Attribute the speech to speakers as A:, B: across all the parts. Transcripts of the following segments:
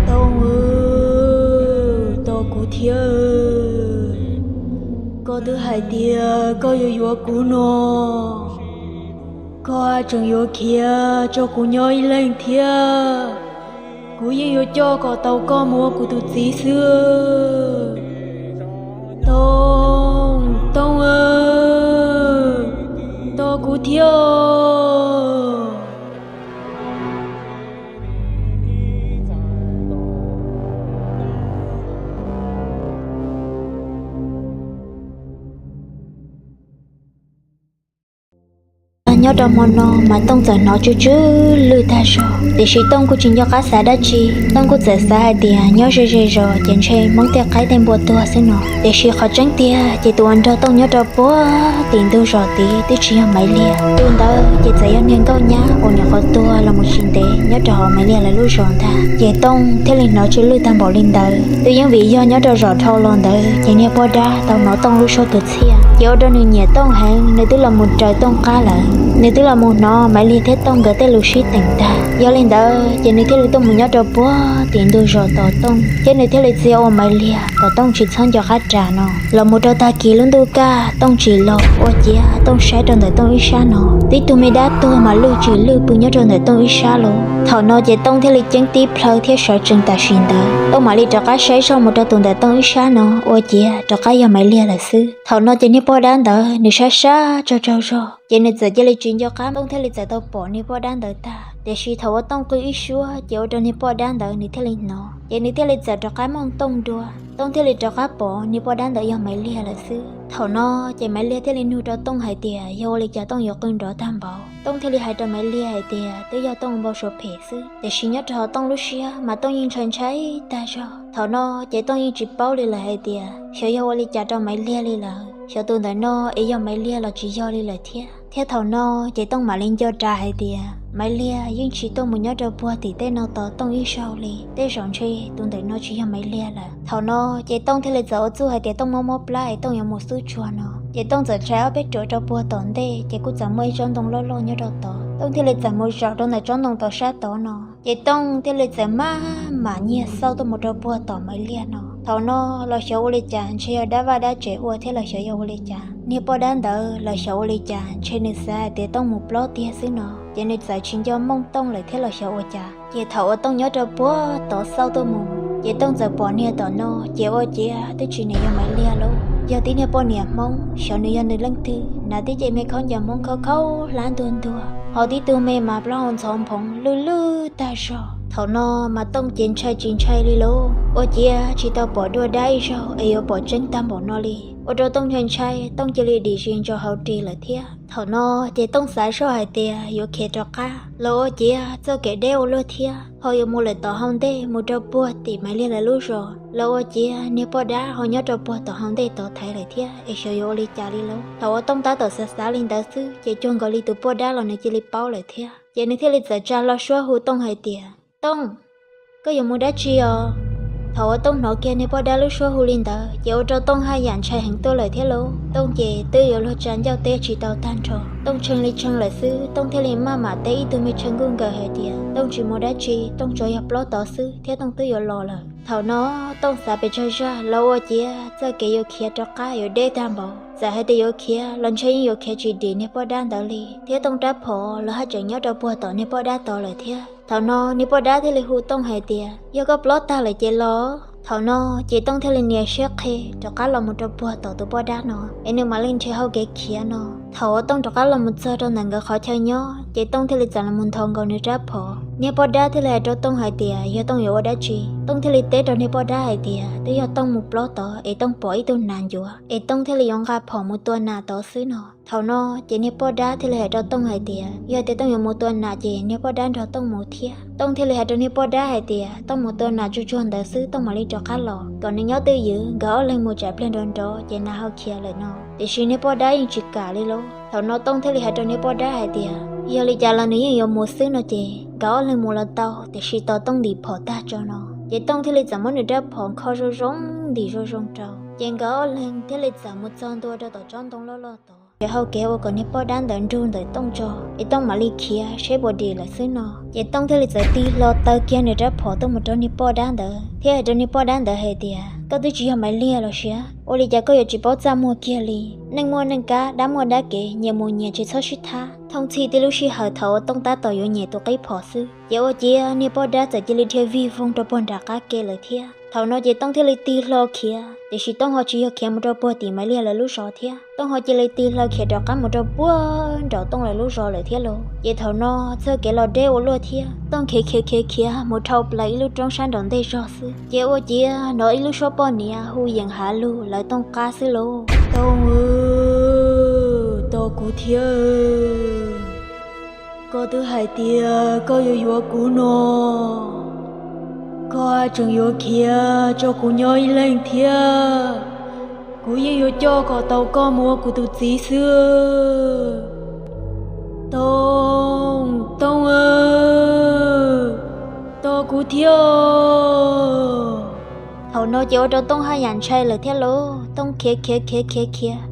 A: Tông ơi, tao cụ thiê có thứ hai tia, có yêu yêu cụ nó có ai chẳng yêu kia, cho cụ nhoi lên thiê cụ yêu cho có tao có mua cụ tụt gì xưa Tông, Tông ơi, tao cụ thiê nhớ trong mòn nó mà tông giờ nó chú chú lư ta rồi để chỉ tông của chính do cá xã đã chi tông của giờ xã hai tia nhớ rồi trên chơi mong tia cái tên bùa tua xin nó để chỉ khó tránh tia chỉ tuần cho tông nhớ cho bố tiền tôi rồi tí chỉ là mấy lia tuần đó chỉ thấy anh nên câu nhá ôn nhà khó tua là một chuyện tế nhớ cho mấy lia là lối rồi ta chỉ tông thế liền nó chú lư tam bảo linh đời tôi những vì do nhớ cho rồi thâu lon đời chỉ nghe bố đá tao nó tông lối số tự xia giờ đó nên nhẹ tông hàng nên tức là một trời tông cá lại nếu tức là một nó máy liên thế tông gỡ tới lũ shit tỉnh ta do lên đó chỉ nếu thế lũ tông mình nhớ cho bố tiền đôi rồi tỏ tông chỉ nếu thế lũ ziêu máy liên tỏ tông chỉ xong cho khách trả nó là một đôi ta kỳ luôn đôi ca tông chỉ lọ ô chia tông sai trong đời tông ít xa nó tí tụi mình đã tôi mà lưu chỉ lưu bưng nhớ trong đời tông ít xa luôn thọ nó chỉ tông thế lũ chứng tí plei thế sợ chừng ta xin đó tông mà liên cho khách sai sau một đôi tuần đời tông ít xa nó ô chia cho khách giờ máy liên là xứ thọ nó chỉ nếu bỏ đán đó nếu xa cho rồi chỉ nên giờ chỉ lấy chuyện cho cá tông thế lịch giờ tao bỏ ni bỏ đan đợi ta để suy thầu tông cứ ít xúa chỉ ở trong ni bỏ đan đợi ni thế lịch nó chỉ ni thế lịch giờ cho cá mong tông đua tông thế lịch cho cá bỏ ni bỏ đan đợi do mấy lia là xứ thầu nó chỉ mấy lia thế lịch nuôi cho tông hai tia do lịch cho tông do cơn đó tam bảo tông thế lịch hai cho mấy lia hai tia tới do tông bao số phê xứ để suy nhớ cho tông lúc xưa mà tông yên trần trái ta cho thầu nó chỉ tông yên chỉ bao li là hai tia hiểu do lịch cho mấy lia li là hiểu tôi nói nó ý do mấy lia là chỉ do li là thiết theo thầu nó chỉ tông mà lên cho trà hay tia mấy lia nhưng chỉ tông muốn nhớ cho bùa thì tên nó tỏ tông ít sau li tên rộng chơi tôi thấy nó chỉ là mấy lia là thầu nó chỉ tông thế là giờ chú hay tông mò lại tông有một số chua nó chỉ tông giờ trái biết chỗ cho bùa tổn đây chỉ cũng chẳng mấy trong tông lo nhớ đâu tỏ tông thế là giờ một giờ trong này trong tông tỏ sát tỏ nó chỉ tông thế là giờ mà nhẹ sau tông một cho bùa tỏ mấy lia nó thầu nó là xấu li chán chơi đá và đá trẻ ua thế là xấu li chán nếu bỏ đan đỡ là xấu li chán trên nơi xa để tông một lót tia xứ nó cho nên giải chính cho mong tông lại thế là xấu chả chỉ thầu tông nhớ cho bố tỏ sau tôi mù chỉ tông giờ bỏ nia tỏ nó chỉ ua chỉ tới chuyện này do mấy lia luôn giờ tí nia bỏ nia mong xấu nơi dân nơi lăng tư nãy tí chị mẹ con giờ mong khâu lán tuần tua họ tí tu mẹ mà bao hồn sống phong lư ta rồi thầu nó mà tông chiến trai đi lô ô chia chỉ tao bỏ đua đáy rồi ấy bỏ chân tam bỏ nó đi ô đồ tông chiến trai tông chỉ đi riêng cho hậu trì là thế thầu nó chỉ tông xài số hai tia yêu khe cho cá lô chia cho kẻ đeo lô thế họ yêu mua lại tao không thế mua cho bùa thì mấy liên là lú rồi lô chia nếu bỏ đá họ nhớ cho bùa tao không thế tao thấy lại thế ấy cho yêu đi trả đi lô thầu tông ta tao sẽ lên ta xứ chỉ chôn gọi đi từ bỏ đá là này chỉ đi bao lại thế chỉ nên thế lịch giờ cha lo số hú tông hai tia tông có dùng mua đá chi à thầu tông nọ kia nếu bỏ đá lúc số hù linh tờ dẫu cho tông hai dàn trai hàng tôi lời thế lố tông về tư yếu lo tràn giao tê chỉ tàu tan trò tông chân lý chân lời sư tông thế liền mà tê từ mi chân gương gờ hệ tiền tông chỉ mua đá chi tông cho nhập lo tỏ sư thế tông tư yếu lo lời thầu nó tông xả bị chơi ra lâu ở chia giờ kể yêu kia cho cá yêu đê tam bảo giờ hai yêu kia lần chơi yêu kia chỉ đi nếu bỏ đá đỡ li thế tông đáp phò là hai chẳng nhớ đâu bùa tỏ nếu bỏ đá tỏ lời thế thầu nó nếu bỏ đá thì lại hù tông hệ tiền yêu có plot ta lại chơi lo thầu nó chỉ tông theo liền share khe cho cá là một trò bùa tỏ từ bỏ đá nó em nếu mà lên chơi hậu cái kia nó thầu tông cho cá là một giờ trong nàng gỡ khó chơi nhớ chỉ tông theo liền là một thằng còn nữa đáp phò nếu bỏ đá thì lại cho tông hệ tiền yêu tông yêu đá chi tông theo liền tết rồi nếu bỏ đá hệ tiền tới yêu tông một plot tỏ em tông bỏ ý tông nàng dùa em tông theo liền gặp phò một tuần nào tỏ xứ nó thầu nó chỉ nếu bỏ đá thì lại cho tông hệ tiền yêu tới tông yêu một tuần nào chỉ nếu bỏ đá cho tông một thiệt tông thì lại cho nếu bỏ đá hệ tiền tông một tuần nào cho chuồn tới xứ tông mà lên cho cá lò còn nếu nhớ tư giữ gõ lên một trái lên đòn đó chỉ nào hao kia lại nó để suy nếu bỏ đá chỉ cả đi luôn thầu nó tông thì lại cho nếu bỏ đá hệ tiền yêu lý trả là nếu yêu một xứ nó chỉ gõ lên một lần tàu để suy tao tông đi bỏ ta cho nó chỉ tông thì lại giảm một nửa đáp bỏ kho rồi rong đi rồi rong trâu chỉ gõ lên thì lại giảm một chân tua cho tao trong tông lo tao giờ hậu kéo còn nếp bỏ đan đợn run đợi tông cho để tông mà li kia sẽ bỏ đi là xứ nọ giờ tông thế là giờ ti lo tơ kia này ra bỏ tông một trong nếp bỏ đan đỡ thế ở trong nếp bỏ đan đỡ hay tiệt có tôi chỉ làm mấy lia rồi xía ô li giờ có giờ chỉ bỏ ra mua kia li nâng mua nâng cá đã mua đã kể nhiều mua nhiều chỉ số shit tha thông chi tới lúc xí hở thầu tông ta tỏi nhiều tụ cái bỏ xứ giờ ở chia nếp bỏ đan giờ chỉ li theo vi phong cho bọn đã cá kê lời thiệt thầu nó chỉ tông thế là ti lo kia để chỉ tông họ chỉ kia một trâu bò thì mấy lia là lúc rõ thiệt tông họ chỉ lấy ti lo kia đó cá một trâu bò đó tông là lúc rõ lời thiệt luôn vậy thầu nó sơ cái lo đeo luôn thiệt tông kia một trâu lấy lúc trong sáng đón đây rõ xứ vậy ở chia nói lúc số bò nè hu yang hạ lu lại tông cá xứ luôn tông to cú thiệt có thứ hai tia có yêu cú nó có chừng yêu kia cho cô nhoi lên thia cô yêu cho có tàu có mua cô tu chỉ xưa tông ơi to cô thiêu hầu nó chỉ ở tông hai dàn chơi là thế lô tông kia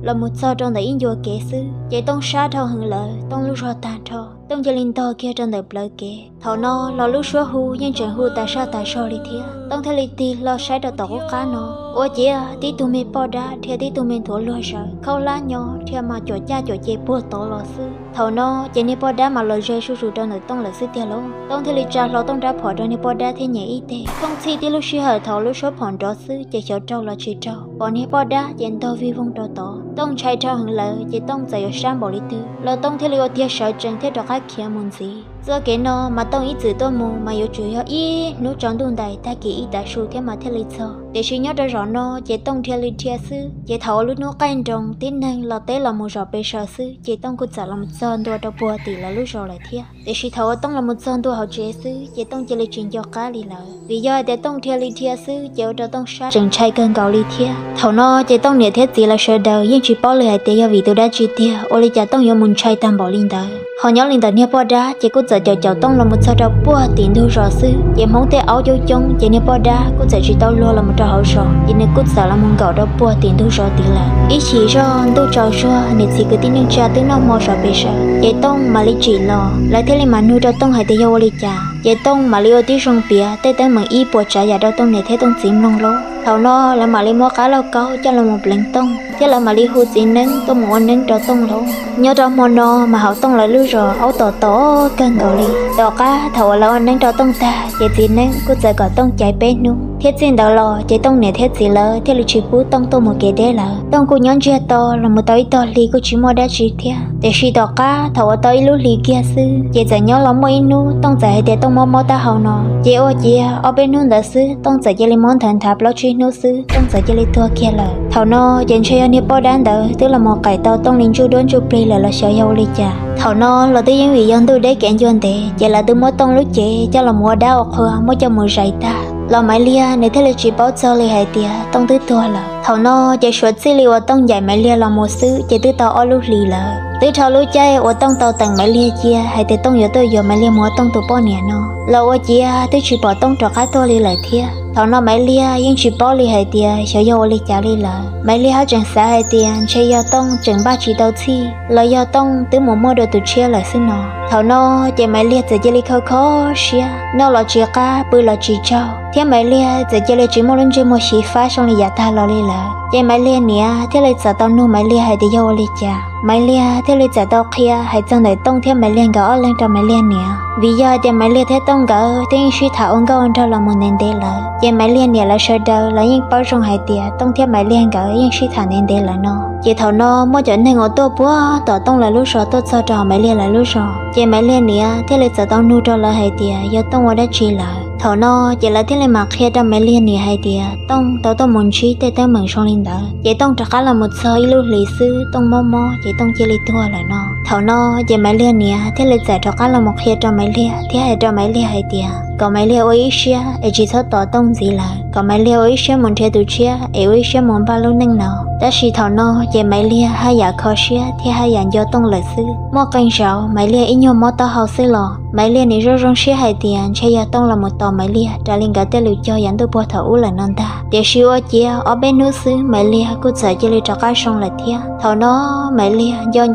A: là một sao trong đấy in vô kế sư vậy tông sát thao hừng lợi tông lúc rồi tàn thao tông cho linh to kia trong đời lợi kế thầu nó lo lúc số hu nhưng chẳng hu tại sao đi thế tông theo lịch ti lo sai đầu tàu cá nó ủa chị tí tụi mình bỏ ra thì tí tụi mình thua lừa sợ khâu lá nhỏ thì mà chỗ cha chỗ chị bùa tổ lo sư thầu nó chỉ nên bỏ ra mà lời rơi su trong đời tông là sư tiền luôn tông theo lịch cha lo tông ra bỏ ra nên bỏ ra thế nhẹ y tế không chi tí lúc xí hở thầu lúc số phòn đó sư chỉ chỗ trâu là chỉ trâu bọn nên bỏ ra chỉ to vi vong trâu tổ tông chạy trâu hừng lợi chỉ tông dạy ở sang bỏ lý tư lo tông theo lịch tia sợ chân thế đó khác kia muốn gì giờ cái nó mà tông ý chữ tôi mù mà yêu chủ yếu ý nếu chọn đun đầy ta kỳ ý đã su thế mà theo lịch cho để suy nhớ ra rõ nó chỉ tông theo lịch theo sư chỉ thấu lúc nó canh trồng tin năng là tế là một rõ bề sợ sư chỉ tông cũng trả là một son đua đâu bùa tỷ là lúc rồi lại theo để suy thấu tông là một son đua học chế sư chỉ tông chỉ lịch chuyện cho cá lì lợi vì do để tông theo lịch theo sư chỉ ở tông sát chừng trai cơn gạo lì theo thấu nó chỉ tông nhẹ thế gì là sợ đầu nhưng chỉ bỏ lời để do vì tôi đã chỉ theo ô lì trả tông yêu muốn trai tam bỏ linh đời họ nhớ linh đời nhớ bỏ ra chỉ có chờ tông là một sao đâu bùa tiền thu rõ sư chỉ mong thế áo dấu chung chỉ nhớ bỏ ra có chỉ tao lo là một trò hậu rõ chỉ nên cút sợ là mong gạo đâu bùa tiền thu rõ tỷ là ý chỉ rõ tôi trò rõ nên chỉ cứ tin những cha tới nó mò rõ bề sợ chỉ tông mà lý chỉ lo lại thế mà nuôi cho tông hay thế yêu lý cha chỉ tông mà lý ở tí rong bìa tới tới mà ý bùa trả giả đâu tông này thế tông xỉm long lố thầu nó là mà lý mua cá lâu câu cho là một lần tông thế là mà lý hút gì nén tông một nén cho tông lố nhớ cho mono mà hậu tông là lưu rồi áo tổ cơn gạo lì đỏ cá thầu là anh nén cho tông ta vậy thì nén cứ giờ gọi tông chạy bên nu thiết xin đầu lò chạy tông này thiết gì lỡ thế là chỉ bú tông tô một cái đế lỡ tông cô nhón chia to là một tới to lì cô chỉ mua đá chỉ thế để khi đỏ cá thầu tới lúc lì kia sư vậy giờ nhớ lắm mấy nu tông chạy để tông mò ta hậu nọ chị ô chị ở bên nu đã sư tông chạy chơi món thần tháp lo truy nu sư tông chạy chơi thua kia lỡ thầu nó dành chơi anh đi bỏ đan đỡ tức là một cải tàu tông linh chu đốn chu plei là sợ yêu lì cha thầu nó là tôi những vị dân tôi để kẹn chuan tệ vậy là tôi mua tông lúc chị cho là mua đá hoặc hoa mua cho mua rải ta là mấy lia nếu thế là chỉ bảo cho lì hay tia tông tứ tua là thầu nó chỉ suốt xí liu tông dạy mấy lia là một xứ chỉ tứ tàu ở lúc lì là tứ thầu lúc chơi ở tông tàu tầng mấy lia chia hay tứ tông giờ tôi giờ mấy lia mua tông tụ bao nè nó là ở chia tứ chỉ bảo tông trò cá tua lì lại thia thầu nó mấy lia nhưng chỉ bảo lì hay tia sợ yêu lì trả lì là mấy lia chẳng xa hay tia chơi yêu tông chẳng ba chỉ tàu chi là yêu tông tứ một mua đồ từ chia lại xứ nó thầu nó chỉ mấy lia chỉ lì khó xia nó là chỉ cá bự là chỉ trâu thế mấy lia chỉ lì chỉ mua lên chỉ mua xí phá xong lì giả ta lo lì là chỉ mấy lia nè thế lì sợ tao nu mấy lia hay thì yêu lì trả mấy lia thế lì sợ tao kia hay trong này tông thế mấy lia gõ lên cho mấy lia nè vì do chỉ mấy lia thế tông gõ thế suy thảo ông gõ cho là một nền đê là chỉ mấy lia nè là sợ đâu là những bao trong hai tia tông thế mấy lia gõ những suy thảo nền đê là nó chỉ thảo nó mua cho nên ở tô búa tao tông là lúc sợ tôi sợ trò mấy lia là lúc sợ chỉ mấy lia nè thế lì sợ tao nu cho là hai tia do tông ở đây chỉ là thầu nó chỉ là thế này mà khi trong mấy liên này hay thì tông tao muốn trí tới tới mừng xong linh đó vậy tông chắc là một sợi lưu lý sư tông mò vậy tông chỉ lý thua là nó thầu nó chỉ mấy liên này thế là giải chắc là một khi trong mấy liên thế hay trong mấy liên hay thì còn mấy liên ôi xia chỉ số tỏ tông gì là còn mày lia ấy xem muốn theo tụi chia ấy xem muốn bao lâu nâng nào đã xì thảo nó về mày lia hai giả khó xia thì hai giả do tông lợi sư mua canh rau mày lia ít nhiều mót tao hậu sư lò mày lia này rong xia hai tiền chơi giả tông là một tàu mày lia đã linh cả tên lưu cho dán tôi bùa thảo là non ta để xíu ở chia ở bên nước xứ mày lia cứ sợ cho li cho cá sông là thia thảo nó mày lia do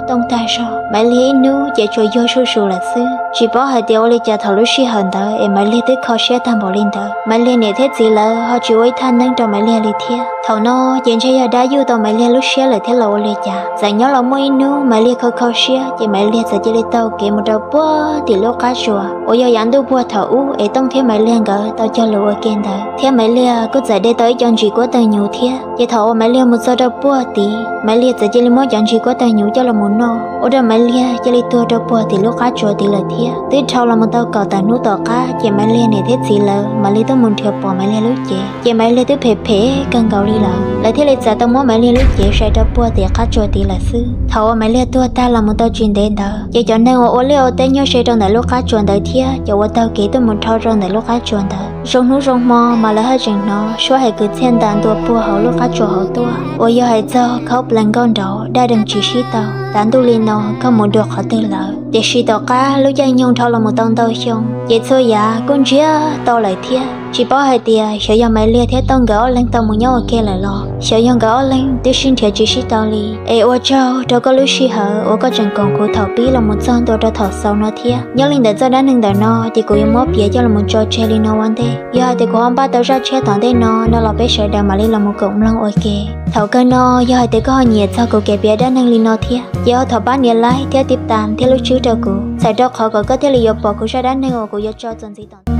A: tông ta sao mày lia nu chỉ cho do su là sư chỉ bỏ hai điều li cho thảo lúc xí hơn đó em mày lia tới khó xia tam bảo linh đó mày lia này thế gì là họ chỉ ơi than nâng cho mày lia li thia thảo nó chuyện chơi đã yêu tao mày lia lúc xia là thế lâu li cha giải nhớ là mỗi nu mày lia khó xia chỉ mày lia sợ cho li tao kể một đầu búa thì lúc cá chùa ôi giờ dán tôi bùa thảo ấy tông thế mày lia gỡ tao cho lúa kiên đó thế mày lia cứ giải đây tới chọn chỉ của tao nhiều thế vậy thảo mày lia một số đầu búa tí mày lia sẽ chỉ li mỗi chọn chỉ của tao nhiều cho là một nô ở đó mày lia chỉ li tua đầu búa thì lúc cá chùa thì là thế tới thảo là một tao cầu tao nút tao cá chỉ mày lia này thế gì là mày lia tao muốn theo bỏ mày lia lúc chỉ mày lia tới phê cần cầu đi lại thế lấy tao mỗi mày lia lúc chỉ sai đầu búa thì cá chùa thì là sư thảo mày lia tua ta là một tao chuyện đến đó vậy cho nên ở lia ở tên nhớ sai trong đại lúc cá chùa tới thế cho tao kể tôi muốn thao trong đại lúc cá chùa đó rong núi rong mò mà lại hai chừng nó số hai cứ thiên đàn tua bùa hậu lúc cá chùa hậu tua ôi giờ hai cho khóc lần con đỏ đa đừng chỉ xí tao đàn tu liên nó không muốn được họ tư lợi để xí tao cá lúc chạy nhung thao là một tông tao xong vậy thôi dạ con chia tao lại thiệt chỉ bỏ hai tia sợ do mày lia thế tông gỡ lên tao muốn nhau ở kia lại lo sợ do gỡ lên tôi xin thiệt chỉ xí tao li ê ô châu đâu có lúc xí hở ô có chẳng còn của thảo bí là một son tôi đã thảo sau nó thiệt nhớ linh để cho đá nâng đời nó thì cô yêu móp bia cho là một trò chơi li nó one day giờ thì cô ông ba tao ra chơi thằng đây nó là bé sợ đào mà li là một cụm lăng ok thảo cơ nó giờ thì có nhiệt sao cô kể bia đá nâng li nó thiệt giờ thảo bán nhiệt lại theo tiếp tạm theo lúc trước đâu cô sai đó họ có thể li bỏ cô ra đá nâng cô giờ cho dần gì tao